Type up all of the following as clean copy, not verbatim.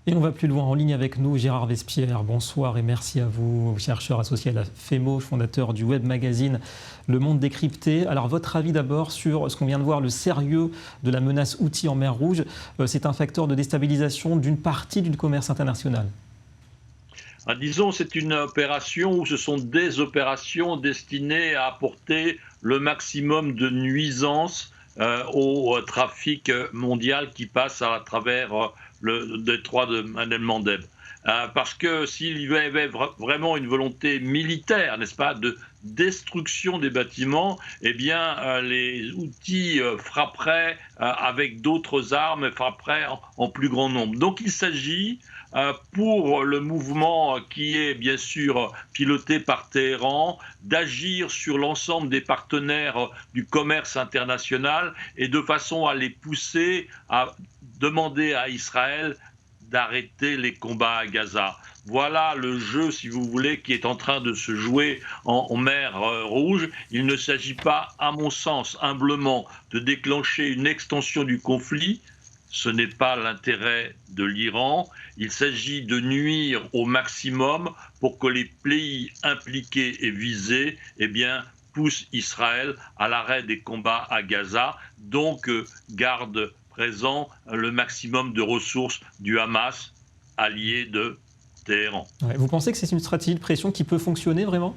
Et on va plus loin, en ligne avec nous, Gérard Vespierre. Bonsoir et merci à vous, chercheur associé à la FEMO, fondateur du web magazine Le Monde décrypté. Alors votre avis d'abord sur ce qu'on vient de voir, le sérieux de la menace Houthi en mer Rouge. C'est un facteur de déstabilisation d'une partie du commerce international. Disons, c'est une opération où ce sont des opérations destinées à apporter le maximum de nuisances au trafic mondial qui passe à travers le détroit de Bab el-Mandeb. Parce que s'il y avait vraiment une volonté militaire, n'est-ce pas, de destruction des bâtiments, eh bien, les outils frapperaient avec d'autres armes, frapperaient en plus grand nombre. Donc il s'agit pour le mouvement qui est bien sûr piloté par Téhéran, d'agir sur l'ensemble des partenaires du commerce international et de façon à les pousser à demander à Israël d'arrêter les combats à Gaza. Voilà le jeu, si vous voulez, qui est en train de se jouer en mer Rouge. Il ne s'agit pas, à mon sens, humblement, de déclencher une extension du conflit. Ce n'est pas l'intérêt de l'Iran. Il s'agit de nuire au maximum pour que les pays impliqués et visés, eh bien, poussent Israël à l'arrêt des combats à Gaza, donc garde présent le maximum de ressources du Hamas, allié de Téhéran. Ouais, vous pensez que c'est une stratégie de pression qui peut fonctionner vraiment ?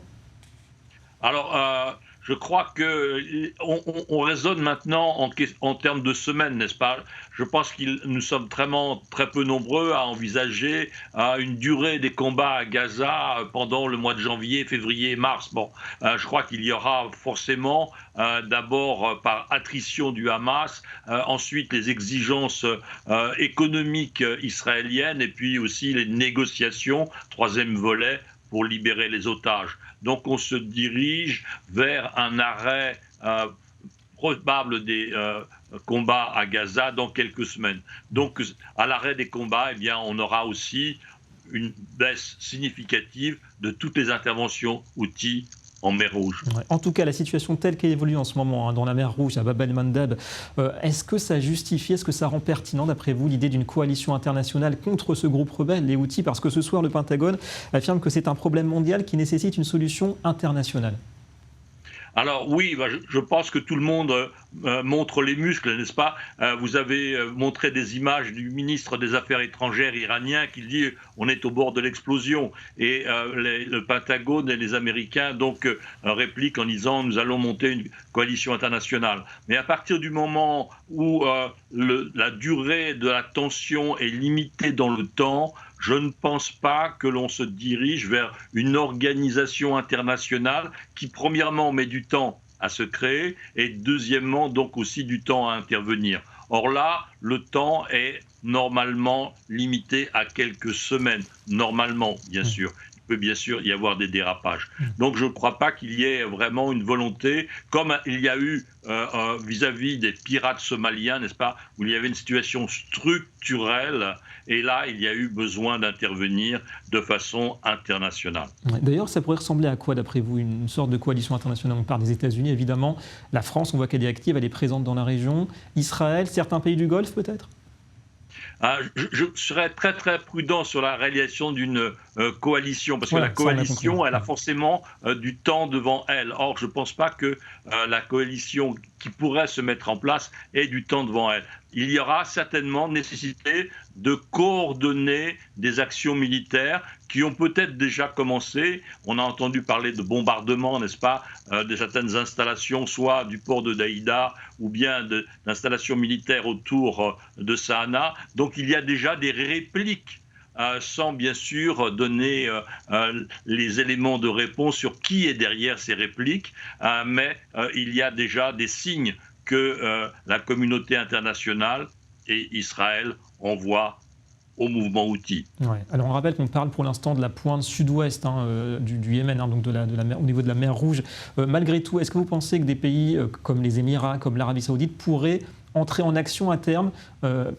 Alors, je crois qu'on raisonne maintenant en termes de semaines, n'est-ce pas? Je pense que nous sommes très peu nombreux à envisager une durée des combats à Gaza pendant le mois de janvier, février, mars. Bon, je crois qu'il y aura forcément d'abord par attrition du Hamas, ensuite les exigences économiques israéliennes et puis aussi les négociations, troisième volet, pour libérer les otages. Donc on se dirige vers un arrêt probable des combats à Gaza dans quelques semaines. Donc à l'arrêt des combats, eh bien, on aura aussi une baisse significative de toutes les interventions outils en mer Rouge. Ouais. En tout cas, la situation telle qu'elle évolue en ce moment dans la mer Rouge, à Bab el-Mandeb, est-ce que ça justifie, est-ce que ça rend pertinent, d'après vous, l'idée d'une coalition internationale contre ce groupe rebelle, les Houthis? Parce que ce soir, le Pentagone affirme que c'est un problème mondial qui nécessite une solution internationale. Alors oui, je pense que tout le monde montre les muscles, n'est-ce pas? Vous avez montré des images du ministre des Affaires étrangères iranien qui dit on est au bord de l'explosion. Et le Pentagone et les Américains donc répliquent en disant nous allons monter une coalition internationale. Mais à partir du moment où la durée de la tension est limitée dans le temps, je ne pense pas que l'on se dirige vers une organisation internationale qui, premièrement, met du temps à se créer et, deuxièmement, donc aussi du temps à intervenir. Or là, le temps est normalement limité à quelques semaines, normalement, bien sûr. Il peut bien sûr y avoir des dérapages. Donc je ne crois pas qu'il y ait vraiment une volonté, comme il y a eu vis-à-vis des pirates somaliens, n'est-ce pas, où il y avait une situation structurelle, et là il y a eu besoin d'intervenir de façon internationale. D'ailleurs, ça pourrait ressembler à quoi, d'après vous, une sorte de coalition internationale? On parle des États-Unis, évidemment. La France, on voit qu'elle est active, elle est présente dans la région. Israël, certains pays du Golfe, peut-être? Je serais très très prudent sur la réalisation d'une coalition, parce que Voilà, la ça, on a coalition, compris. elle a forcément du temps devant elle. Or, je ne pense pas que la coalition qui pourrait se mettre en place ait du temps devant elle. Il y aura certainement nécessité de coordonner des actions militaires qui ont peut-être déjà commencé. On a entendu parler de bombardements, n'est-ce pas, de certaines installations, soit du port de Daïda ou bien d'installations militaires autour de Sahana. Donc il y a déjà des répliques, sans bien sûr donner les éléments de réponse sur qui est derrière ces répliques, mais il y a déjà des signes que la communauté internationale et Israël envoient au mouvement Houthi. Ouais. Alors on rappelle qu'on parle pour l'instant de la pointe sud-ouest du Yémen, donc de la mer, au niveau de la mer Rouge. Malgré tout, est-ce que vous pensez que des pays comme les Émirats, comme l'Arabie Saoudite pourraient entrer en action à terme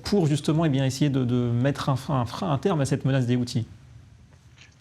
pour justement essayer de mettre un frein à terme à cette menace des Houthis?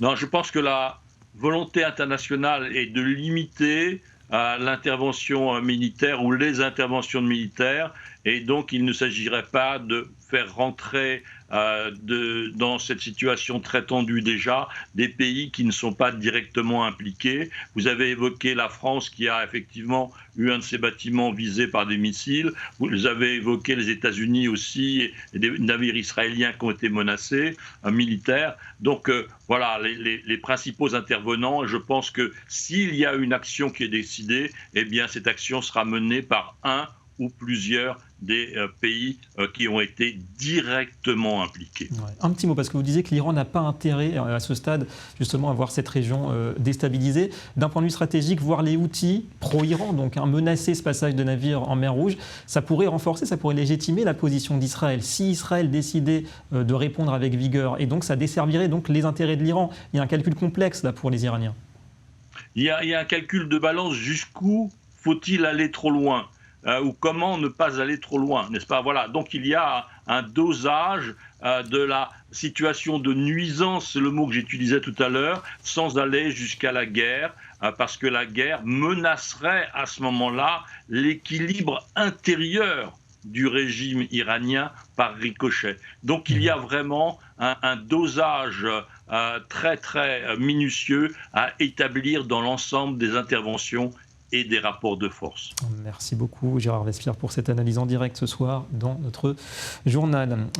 Non, je pense que la volonté internationale est de limiter l'intervention militaire ou les interventions militaires, et donc il ne s'agirait pas de faire rentrer dans cette situation très tendue déjà, des pays qui ne sont pas directement impliqués. Vous avez évoqué la France qui a effectivement eu un de ses bâtiments visés par des missiles. Vous avez évoqué les États-Unis aussi et des navires israéliens qui ont été menacés, militaires. Donc voilà, les principaux intervenants. Je pense que s'il y a une action qui est décidée, eh bien cette action sera menée par un ou plusieurs des pays qui ont été directement impliqués. Ouais. Un petit mot, parce que vous disiez que l'Iran n'a pas intérêt à ce stade justement à voir cette région déstabilisée. D'un point de vue stratégique, voir les Houthis pro-Iran, donc menacer ce passage de navires en mer Rouge, ça pourrait renforcer, ça pourrait légitimer la position d'Israël. Si Israël décidait de répondre avec vigueur, et donc ça desservirait donc les intérêts de l'Iran. Il y a un calcul complexe là pour les Iraniens. Il y a un calcul de balance, jusqu'où faut-il aller trop loin ou comment ne pas aller trop loin, n'est-ce pas? Voilà, donc il y a un dosage de la situation de nuisance, c'est le mot que j'utilisais tout à l'heure, sans aller jusqu'à la guerre, parce que la guerre menacerait à ce moment-là l'équilibre intérieur du régime iranien par ricochet. Donc il y a vraiment un dosage très très minutieux à établir dans l'ensemble des interventions et des rapports de force. Merci beaucoup Gérard Vespierre pour cette analyse en direct ce soir dans notre journal.